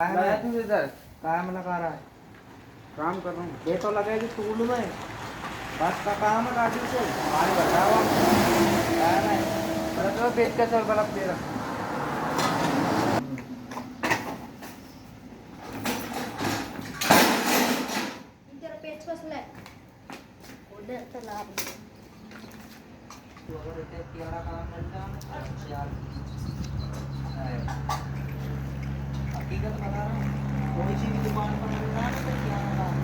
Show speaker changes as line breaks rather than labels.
लाया तू इधर
काम लगा रहा है।
काम कर रहा हूँ।
ये तो लगेगी स्कूल में बस का काम है गाड़ी से
आज बताओ
क्या है।
बड़ा तो बेच के चल बल्ब तेरा
जरा पेच कस ले उधर तालाब
तो अगर इतने प्यारा काम मिल जाए यार हकीकत बता रहा हूँ। थोड़ी सी भी दुकान पर मिल रहा है तो प्यारा काम